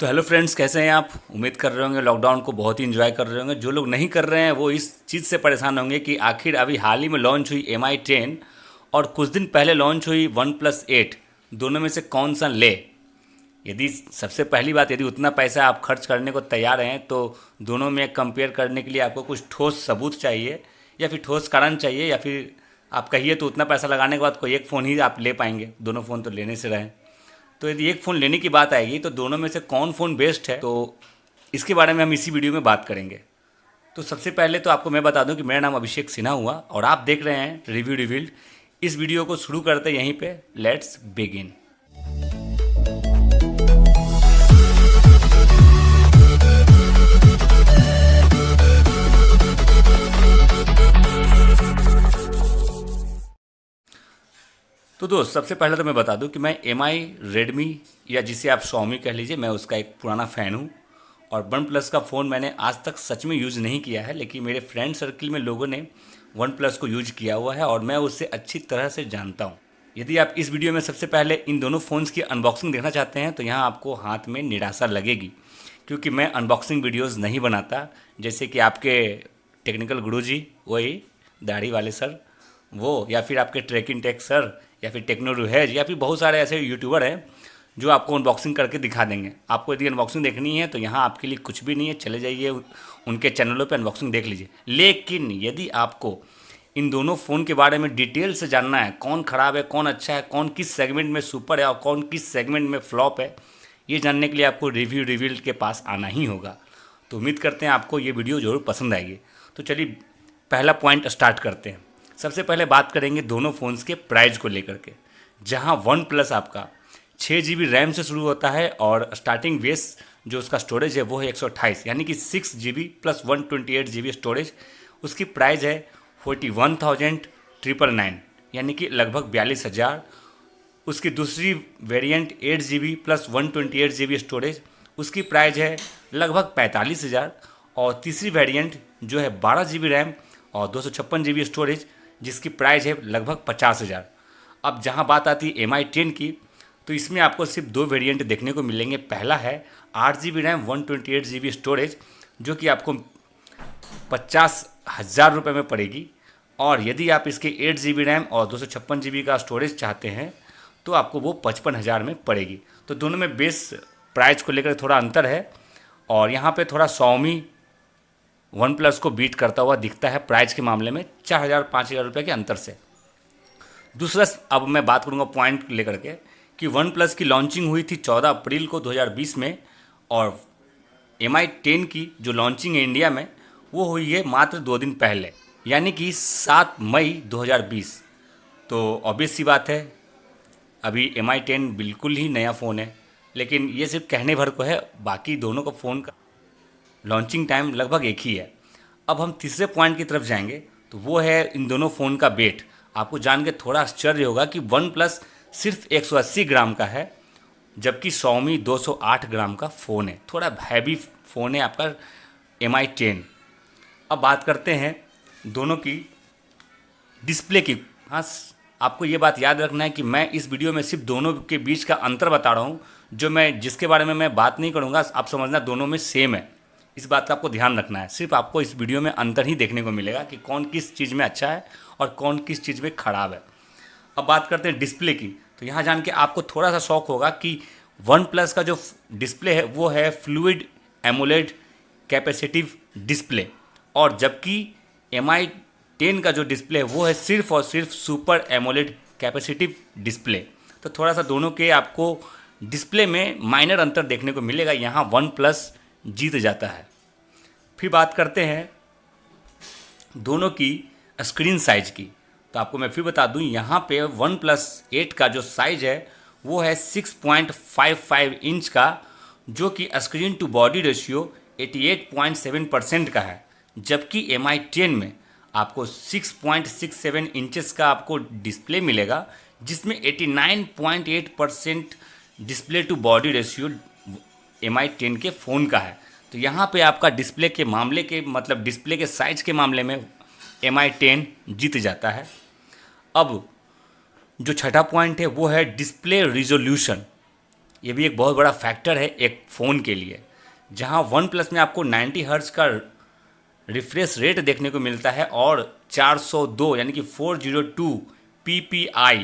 तो hello friends, कैसे हैं आप। उम्मीद कर रहे होंगे लॉकडाउन को बहुत ही एंजॉय कर रहे होंगे। जो लोग नहीं कर रहे हैं वो इस चीज़ से परेशान होंगे कि आखिर अभी हाल ही में लॉन्च हुई MI 10 और कुछ दिन पहले लॉन्च हुई OnePlus 8, दोनों में से कौन सा ले। यदि सबसे पहली बात, यदि उतना पैसा आप खर्च करने को तैयार हैं तो दोनों में कंपेयर करने के लिए आपको कुछ ठोस सबूत चाहिए या फिर ठोस कारण चाहिए, या फिर आप कहिए तो उतना पैसा लगाने के बाद कोई एक फ़ोन ही आप ले पाएंगे। दोनों फ़ोन तो लेने से रहें। तो यदि एक फ़ोन लेने की बात आएगी तो दोनों में से कौन फ़ोन बेस्ट है, तो इसके बारे में हम इसी वीडियो में बात करेंगे। तो सबसे पहले तो आपको मैं बता दूं कि मेरा नाम अभिषेक सिन्हा हुआ और आप देख रहे हैं रिव्यू रिवील्ड। इस वीडियो को शुरू करते यहीं पे, लेट्स बिगिन। तो दोस्त, सबसे पहले तो मैं बता दूं कि मैं MI रेडमी या जिसे आप Xiaomi कह लीजिए, मैं उसका एक पुराना फ़ैन हूं। और वन प्लस का फ़ोन मैंने आज तक सच में यूज़ नहीं किया है, लेकिन मेरे फ्रेंड सर्किल में लोगों ने वन प्लस को यूज किया हुआ है और मैं उससे अच्छी तरह से जानता हूं। यदि आप इस वीडियो में सबसे पहले इन दोनों फ़ोन्स की अनबॉक्सिंग देखना चाहते हैं तो यहाँ आपको हाथ में निराशा लगेगी, क्योंकि मैं अनबॉक्सिंग वीडियोज़ नहीं बनाता। जैसे कि आपके टेक्निकल गुरुजी, वही दाढ़ी वाले सर, वो, या फिर आपके ट्रैकिंग टेक सर, या फिर टेक्नो रुहेज, या फिर बहुत सारे ऐसे यूट्यूबर हैं जो आपको अनबॉक्सिंग करके दिखा देंगे। आपको यदि अनबॉक्सिंग देखनी है तो यहाँ आपके लिए कुछ भी नहीं है, चले जाइए उनके चैनलों पे अनबॉक्सिंग देख लीजिए। लेकिन यदि आपको इन दोनों फ़ोन के बारे में डिटेल से जानना है, कौन ख़राब है, कौन अच्छा है, कौन किस सेगमेंट में सुपर है और कौन किस सेगमेंट में फ्लॉप है, ये जानने के लिए आपको रिव्यू रिवील्ड के पास आना ही होगा। तो उम्मीद करते हैं आपको ये वीडियो ज़रूर पसंद आएगी। तो चलिए पहला पॉइंट स्टार्ट करते हैं। सबसे पहले बात करेंगे दोनों फ़ोन्स के प्राइस को लेकर के। जहां वन प्लस आपका 6 GB रैम से शुरू होता है और स्टार्टिंग बेस जो उसका स्टोरेज है वो है 128, यानी कि 6 GB प्लस 128 GB स्टोरेज। उसकी प्राइस है 41,999, यानी कि लगभग 42,000। उसकी दूसरी variant 8 GB plus 128 GB storage, उसकी प्राइस है लगभग 45,000। और तीसरी वेरिएंट जो है 12 GB रैम और 256 GB स्टोरेज, जिसकी प्राइस है लगभग 50,000। अब जहां बात आती है MI 10 की, तो इसमें आपको सिर्फ दो वेरिएंट देखने को मिलेंगे। पहला है 8 GB रैम 128 GB स्टोरेज, जो कि आपको 50,000 रुपये में पड़ेगी। और यदि आप इसके 8 GB रैम और 256 GB का स्टोरेज चाहते हैं तो आपको वो 55,000 में पड़ेगी। तो दोनों में बेस प्राइस को लेकर थोड़ा अंतर है और यहाँ पे थोड़ा Xiaomi वन प्लस को बीट करता हुआ दिखता है प्राइस के मामले में, 4,000-5,000 रुपये के अंतर से। दूसरा, अब मैं बात करूंगा पॉइंट लेकर के कि वन प्लस की लॉन्चिंग हुई थी 14 अप्रैल को 2020 में, और MI 10 की जो लॉन्चिंग है इंडिया में वो हुई है मात्र 2 दिन पहले, यानी कि 7 मई 2020। तो ऑब्वियस सी बात है, अभी MI 10 बिल्कुल ही नया फ़ोन है, लेकिन ये सिर्फ कहने भर को है। बाकी दोनों का फ़ोन का लॉन्चिंग टाइम लगभग एक ही है। अब हम तीसरे पॉइंट की तरफ जाएंगे, तो वो है इन दोनों फ़ोन का वेट। आपको जान के थोड़ा आश्चर्य होगा कि वन प्लस सिर्फ 180 ग्राम का है, जबकि Xiaomi 208 ग्राम का फ़ोन है। थोड़ा हैवी फ़ोन है आपका MI 10। अब बात करते हैं दोनों की डिस्प्ले की। हाँ, आपको ये बात याद रखना है कि मैं इस वीडियो में सिर्फ दोनों के बीच का अंतर बता रहा हूँ। जिसके बारे में मैं बात नहीं करूँगा, आप समझना दोनों में सेम है। इस बात का आपको ध्यान रखना है। सिर्फ आपको इस वीडियो में अंतर ही देखने को मिलेगा कि कौन किस चीज़ में अच्छा है और कौन किस चीज़ में ख़राब है। अब बात करते हैं डिस्प्ले की। तो यहाँ जान के आपको थोड़ा सा शौक होगा कि वन प्लस का जो डिस्प्ले है वो है फ्लूइड एमोलेड कैपेसिटिव डिस्प्ले, और जबकि MI 10 का जो डिस्प्ले है वो है सिर्फ और सिर्फ सुपर एमोलेड कैपेसिटिव डिस्प्ले। तो थोड़ा सा दोनों के आपको डिस्प्ले में माइनर अंतर देखने को मिलेगा। यहाँ वन प्लस जीत जाता है। फिर बात करते हैं दोनों की स्क्रीन साइज की। तो आपको मैं फिर बता दूं, यहाँ पे OnePlus 8 का जो साइज है वो है 6.55 इंच का, जो कि स्क्रीन टू बॉडी रेशियो 88.7% का है। जबकि MI 10 में आपको 6.67 इंचेस का आपको डिस्प्ले मिलेगा, जिसमें 89.8% display to body ratio MI 10 के फ़ोन का है। तो यहाँ पे आपका डिस्प्ले के मामले के मतलब डिस्प्ले के साइज़ के मामले में MI 10 जीत जाता है। अब जो छठा पॉइंट है वो है डिस्प्ले रिजोल्यूशन। ये भी एक बहुत बड़ा फैक्टर है एक फ़ोन के लिए। जहाँ वन प्लस में आपको 90 हर्ट्ज़ का रिफ्रेश रेट देखने को मिलता है और 402 यानी कि 402 ppi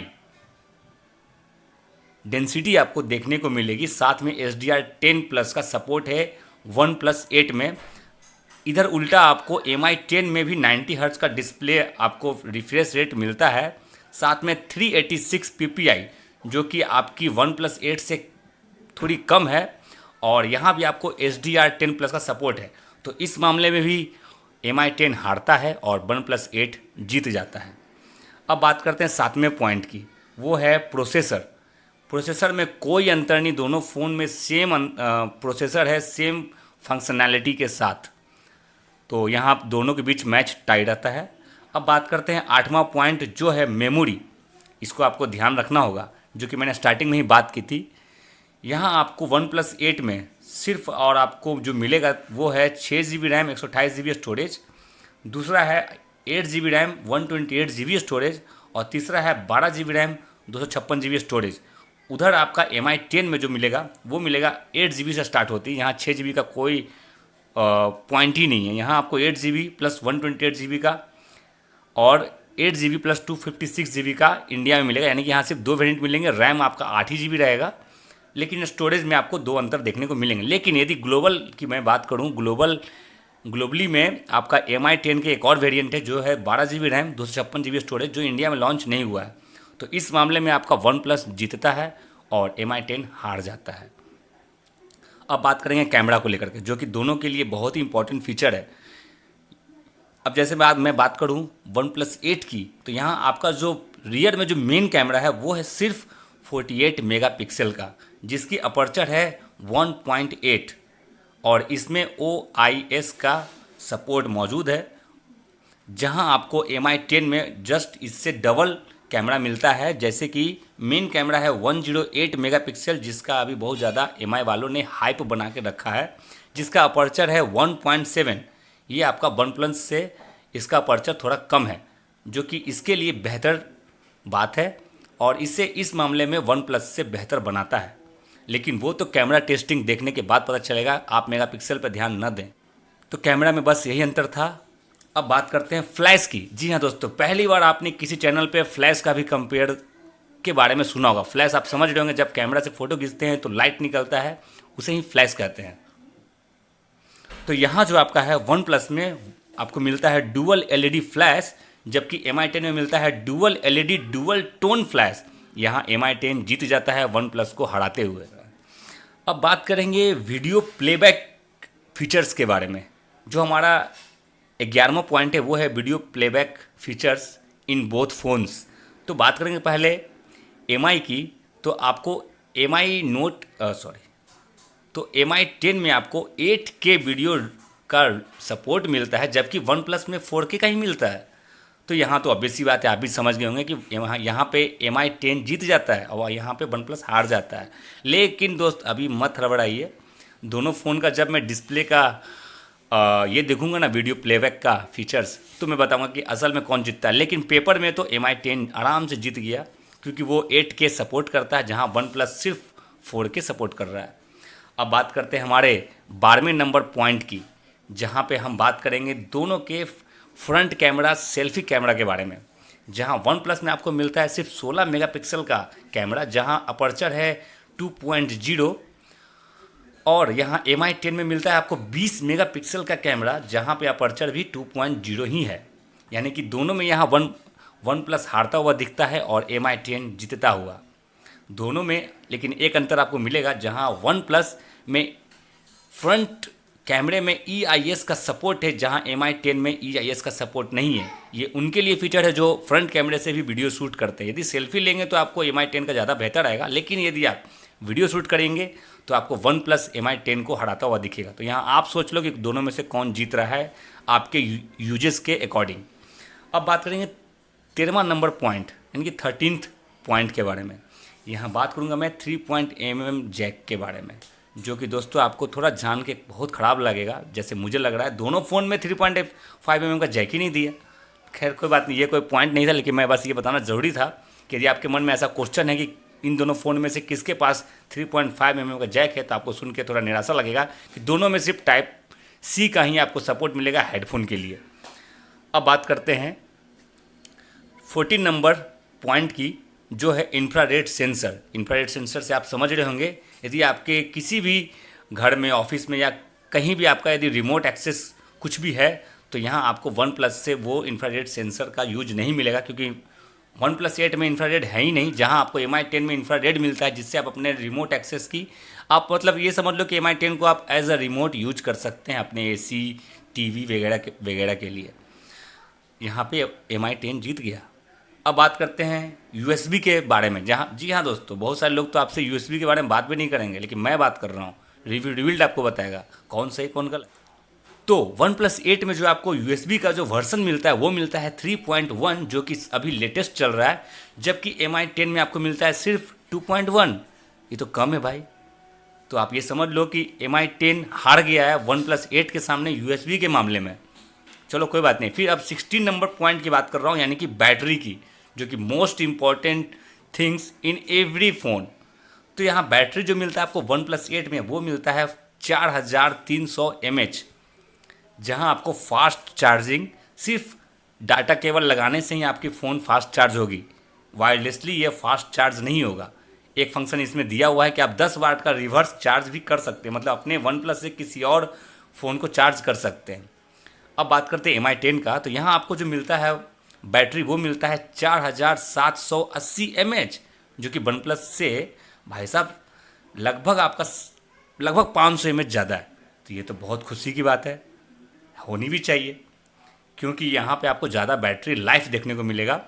डेंसिटी आपको देखने को मिलेगी। साथ में HDR10 प्लस का सपोर्ट है वन प्लस 8 में। इधर उल्टा आपको MI10 में भी 90 हर्ट्ज़ का डिस्प्ले आपको रिफ्रेश रेट मिलता है, साथ में 386 ppi जो कि आपकी वन प्लस 8 से थोड़ी कम है, और यहाँ भी आपको HDR10 प्लस का सपोर्ट है। तो इस मामले में भी MI10 हारता है और वन प्लस 8 जीत जाता है। अब बात करते हैं सातवें पॉइंट की, वो है प्रोसेसर। प्रोसेसर में कोई अंतर नहीं, दोनों फ़ोन में सेम प्रोसेसर है, सेम फंक्शनैलिटी के साथ। तो यहाँ दोनों के बीच मैच टाई रहता है। अब बात करते हैं आठवां पॉइंट जो है मेमोरी। इसको आपको ध्यान रखना होगा, जो कि मैंने स्टार्टिंग में ही बात की थी। यहाँ आपको वन प्लस 8 में सिर्फ और आपको जो मिलेगा वो है 6 GB रैम 128 GB स्टोरेज, दूसरा है 8 GB रैम 128 GB स्टोरेज, और तीसरा है 12 GB रैम 256 GB स्टोरेज। उधर आपका MI10 में जो मिलेगा वो मिलेगा 8 GB से स्टार्ट होती है। यहाँ 6 GB का कोई पॉइंट ही नहीं है। यहाँ आपको 8 GB प्लस 128 GB का और 8 GB प्लस 256 GB का इंडिया में मिलेगा, यानी कि यहाँ सिर्फ दो वेरिएंट मिलेंगे। रैम आपका 8 ही GB रहेगा, लेकिन स्टोरेज में आपको दो अंतर देखने को मिलेंगे। लेकिन यदि ग्लोबल की मैं बात करूँ, ग्लोबली में आपका MI10 के एक और वेरिएंट है जो है 12 GB रैम 256 GB स्टोरेज, जो इंडिया में लॉन्च नहीं हुआ है। तो इस मामले में आपका वन प्लस जीतता है और MI10 हार जाता है। अब बात करेंगे कैमरा को लेकर के, जो कि दोनों के लिए बहुत ही इंपॉर्टेंट फीचर है। अब जैसे मैं बात करूं वन प्लस 8 की, तो यहाँ आपका जो रियर में जो मेन कैमरा है वो है सिर्फ 48 मेगापिक्सल का, जिसकी अपर्चर है 1.8, और इसमें OIS का सपोर्ट मौजूद है। जहां आपको MI10 में जस्ट इससे डबल कैमरा मिलता है। जैसे कि मेन कैमरा है 108 मेगापिक्सल, जिसका अभी बहुत ज़्यादा MI वालों ने हाइप बना के रखा है, जिसका अपर्चर है 1.7। ये आपका वन प्लस से इसका अपर्चर थोड़ा कम है, जो कि इसके लिए बेहतर बात है और इसे इस मामले में वन प्लस से बेहतर बनाता है। लेकिन वो तो कैमरा टेस्टिंग देखने के बाद पता चलेगा, आप मेगापिक्सल पर ध्यान न दें। तो कैमरा में बस यही अंतर था। अब बात करते हैं फ्लैश की। जी हाँ दोस्तों, पहली बार आपने किसी चैनल पे फ्लैश का भी कंपेयर के बारे में सुना होगा। फ्लैश आप समझ रहे होंगे, जब कैमरा से फ़ोटो खींचते हैं तो लाइट निकलता है, उसे ही फ्लैश कहते हैं। तो यहाँ जो आपका है वन प्लस में आपको मिलता है डुअल LED फ्लैश, जबकि MI10 में मिलता है dual LED dual tone flash. यहाँ MI10 जीत जाता है वन प्लस को हराते हुए। अब बात करेंगे वीडियो प्लेबैक फीचर्स के बारे में। जो हमारा 11वां पॉइंट है वो है video playback features in both phones. तो बात करेंगे पहले MI की, तो आपको MI10 में आपको 8K वीडियो का सपोर्ट मिलता है, जबकि वन प्लस में 4K का ही मिलता है। तो यहाँ तो ऑब्वियस सी बात है, आप भी समझ गए होंगे कि यहाँ पे MI10 जीत जाता है और यहाँ पे वन प्लस हार जाता है। लेकिन दोस्त अभी मत हड़बड़ाइए, दोनों फ़ोन का जब मैं डिस्प्ले का ये देखूंगा ना वीडियो प्लेबैक का फीचर्स, तो मैं बताऊंगा कि असल में कौन जीतता है। लेकिन पेपर में तो MI10 आराम से जीत गया, क्योंकि वो 8K सपोर्ट करता है, जहां वन प्लस सिर्फ 4K सपोर्ट कर रहा है। अब बात करते हैं हमारे 12वें नंबर पॉइंट की, जहां पे हम बात करेंगे दोनों के फ्रंट कैमरा सेल्फी कैमरा के बारे में। जहां वन प्लस में आपको मिलता है सिर्फ 16 मेगापिक्सल का कैमरा, जहां अपर्चर है 2.0, और यहाँ MI10 में मिलता है आपको 20 मेगापिक्सल का कैमरा, जहाँ पे अपर्चर भी 2.0 ही है। यानी कि दोनों में यहाँ वन प्लस हारता हुआ दिखता है और MI10 जीतता हुआ दोनों में। लेकिन एक अंतर आपको मिलेगा, जहाँ वन प्लस में फ्रंट कैमरे में EIS का सपोर्ट है, जहाँ MI10 में EIS का सपोर्ट नहीं है। ये उनके लिए फीचर है जो फ्रंट कैमरे से भी वीडियो शूट करते हैं। यदि सेल्फी लेंगे तो आपको MI10 का ज़्यादा बेहतर आएगा, लेकिन यदि आप वीडियो शूट करेंगे तो आपको वन प्लस MI10 को हराता हुआ दिखेगा। तो यहाँ आप सोच लो कि दोनों में से कौन जीत रहा है आपके यूजेस के अकॉर्डिंग। अब बात करेंगे 13वां नंबर पॉइंट, यानी कि 13th पॉइंट के बारे में। यहाँ बात करूँगा मैं 3.mm जैक के बारे में, जो कि दोस्तों आपको थोड़ा जान के बहुत ख़राब लगेगा, जैसे मुझे लग रहा है। दोनों फ़ोन में 3.5mm का जैक ही नहीं दिया। खैर कोई बात नहीं, ये कोई पॉइंट नहीं था, लेकिन मैं बस ये बताना ज़रूरी था कि यदि आपके मन में ऐसा क्वेश्चन है कि इन दोनों फ़ोन में से किसके पास 3.5 mm का जैक है, तो आपको सुन के थोड़ा निराशा लगेगा कि दोनों में सिर्फ टाइप सी का ही आपको सपोर्ट मिलेगा हेडफोन के लिए। अब बात करते हैं 14 नंबर पॉइंट की, जो है इंफ्रारेड सेंसर। इंफ्रारेड सेंसर से आप समझ रहे होंगे, यदि आपके किसी भी घर में, ऑफिस में या कहीं भी आपका यदि रिमोट एक्सेस कुछ भी है, तो यहाँ आपको OnePlus से वो इंफ्रारेड सेंसर का यूज नहीं मिलेगा, क्योंकि OnePlus 8 में इंफ्रारेड है ही नहीं। जहाँ आपको MI 10 में इंफ्रारेड मिलता है, जिससे आप अपने रिमोट एक्सेस की आप मतलब ये समझ लो कि MI 10 को आप एज अ रिमोट यूज कर सकते हैं अपने AC, TV वगैरह के लिए। यहाँ पे MI 10 जीत गया। अब बात करते हैं USB के बारे में, जहाँ जी हाँ दोस्तों, बहुत सारे लोग तो आपसे USB के बारे में बात भी नहीं करेंगे, लेकिन मैं बात कर रहा हूँ। रिवील्ड आपको बताएगा कौन सही कौन गलत। तो OnePlus 8 में जो आपको USB का जो वर्जन मिलता है वो मिलता है 3.1, जो कि अभी लेटेस्ट चल रहा है, जबकि MI 10 में आपको मिलता है सिर्फ 2.1। ये तो कम है भाई। तो आप ये समझ लो कि MI 10 हार गया है OnePlus 8 के सामने USB के मामले में। चलो कोई बात नहीं। फिर अब 16 नंबर पॉइंट की बात कर रहा हूँ, यानी कि बैटरी की, जो कि most important things in every phone. तो यहाँ बैटरी जो मिलता है आपको OnePlus 8 में, वो मिलता है 4300 mAh, जहाँ आपको फास्ट चार्जिंग, सिर्फ डाटा केबल लगाने से ही आपकी फ़ोन फास्ट चार्ज होगी। वायरलेसली ये फास्ट चार्ज नहीं होगा। एक फंक्शन इसमें दिया हुआ है कि आप 10 वाट का रिवर्स चार्ज भी कर सकते हैं, मतलब अपने OnePlus से किसी और फ़ोन को चार्ज कर सकते हैं। अब बात करते हैं MI 10 का। तो यहाँ आपको जो मिलता है बैटरी, वो मिलता है 4780 mAh, जो कि OnePlus से भाई साहब लगभग 500 mAh ज़्यादा है। तो ये तो बहुत खुशी की बात है, होनी भी चाहिए, क्योंकि यहाँ पे आपको ज़्यादा बैटरी लाइफ देखने को मिलेगा।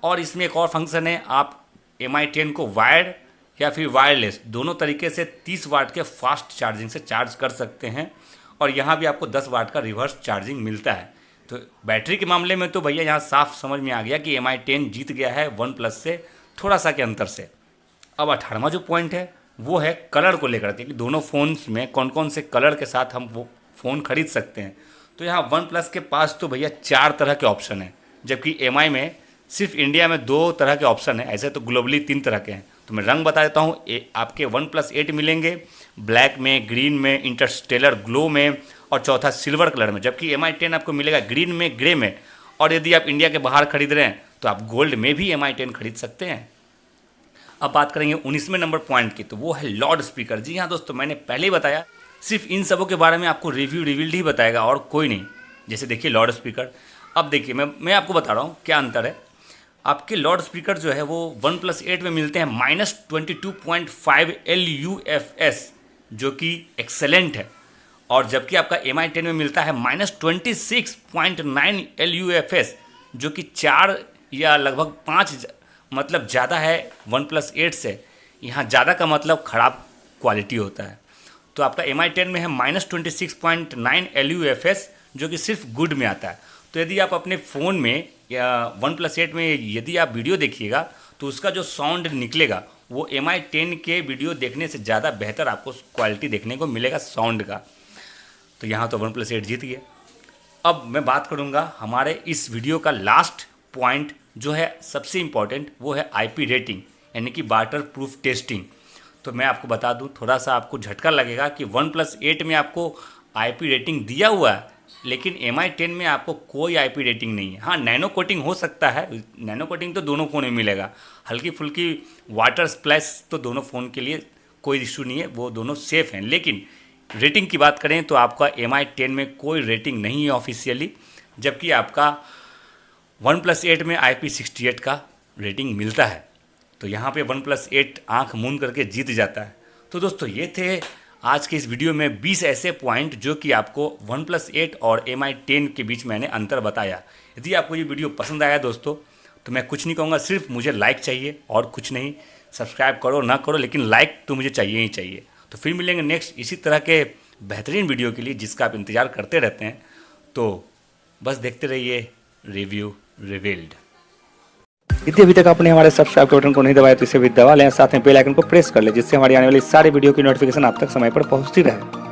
और इसमें एक और फंक्शन है, आप MI 10 को वायर्ड या फिर वायरलेस दोनों तरीके से 30 वाट के फास्ट चार्जिंग से चार्ज कर सकते हैं, और यहाँ भी आपको 10 वाट का रिवर्स चार्जिंग मिलता है। तो बैटरी के मामले में तो भैया यहाँ साफ समझ में आ गया कि MI 10 जीत गया है OnePlus से थोड़ा सा के अंतर से। अब 18वां जो पॉइंट है वो है कलर को लेकर के, कि दोनों फ़ोन्स में कौन कौन से कलर के साथ हम वो फ़ोन खरीद सकते हैं। तो यहाँ OnePlus के पास तो भैया 4 तरह के ऑप्शन हैं, जबकि MI में सिर्फ इंडिया में 2 तरह के ऑप्शन हैं। ऐसे तो ग्लोबली 3 तरह के हैं। तो मैं रंग बता देता हूँ। आपके OnePlus 8 मिलेंगे ब्लैक में, ग्रीन में, इंटरस्टेलर ग्लो में, और चौथा सिल्वर कलर में। जबकि MI 10 आपको मिलेगा ग्रीन में, ग्रे में, और यदि आप इंडिया के बाहर खरीद रहे हैं तो आप गोल्ड में भी MI 10 खरीद सकते हैं। अब बात करेंगे 19वें नंबर पॉइंट की, तो वो है लाउड स्पीकर। जी हाँ दोस्तों, मैंने पहले ही बताया, सिर्फ इन सबों के बारे में आपको रिवील्ड ही बताएगा और कोई नहीं। जैसे देखिए लाउड स्पीकर, अब देखिए मैं आपको बता रहा हूँ क्या अंतर है। आपके लाउड स्पीकर जो है वो OnePlus 8 में मिलते हैं -22.5 LUFS, जो कि एक्सेलेंट है, और जबकि आपका MI 10 में मिलता है -26.9 LUFS, जो कि 4 या लगभग 5 मतलब ज़्यादा है OnePlus 8 से। यहाँ ज़्यादा का मतलब ख़राब क्वालिटी होता है। तो आपका MI 10 में है -26.9 LUFS, जो कि सिर्फ गुड में आता है। तो यदि आप अपने फ़ोन में या OnePlus 8 में यदि आप वीडियो देखिएगा, तो उसका जो साउंड निकलेगा वो MI 10 के वीडियो देखने से ज़्यादा बेहतर आपको क्वालिटी देखने को मिलेगा साउंड का। तो यहाँ तो OnePlus 8 जीत गया। अब मैं बात करूँगा हमारे इस वीडियो का लास्ट पॉइंट, जो है सबसे इम्पॉर्टेंट, वो है IP रेटिंग, यानी कि वाटर प्रूफ टेस्टिंग। तो मैं आपको बता दूं, थोड़ा सा आपको झटका लगेगा कि OnePlus 8 में आपको IP रेटिंग दिया हुआ है, लेकिन MI 10 में आपको कोई IP रेटिंग नहीं है। हाँ, नैनो कोटिंग हो सकता है, नैनो कोटिंग तो दोनों फ़ोन में मिलेगा। हल्की फुल्की वाटर स्प्लैश तो दोनों फ़ोन के लिए कोई इशू नहीं है, वो दोनों सेफ़ हैं। लेकिन रेटिंग की बात करें तो आपका MI 10 में कोई रेटिंग नहीं है ऑफिशियली, जबकि आपका OnePlus 8 में IP68 का रेटिंग मिलता है। तो यहाँ पे OnePlus 8 आंख मूंद करके जीत जाता है। तो दोस्तों ये थे आज के इस वीडियो में 20 ऐसे पॉइंट जो कि आपको OnePlus 8 और MI 10 के बीच मैंने अंतर बताया। यदि आपको ये वीडियो पसंद आया दोस्तों, तो मैं कुछ नहीं कहूँगा, सिर्फ मुझे लाइक चाहिए और कुछ नहीं। सब्सक्राइब करो ना करो, लेकिन लाइक तो मुझे चाहिए ही चाहिए। तो फिर मिलेंगे नेक्स्ट इसी तरह के बेहतरीन वीडियो के लिए, जिसका आप इंतज़ार करते रहते हैं। तो बस देखते रहिए रिव्यू रिवील्ड। यदि अभी तक आपने हमारे सब्सक्राइब के बटन को नहीं दबाया तो इसे भी दबा लें, साथ में बेल आइकन को प्रेस कर लें, जिससे हमारी आने वाली सारी वीडियो की नोटिफिकेशन आप तक समय पर पहुंचती रहे।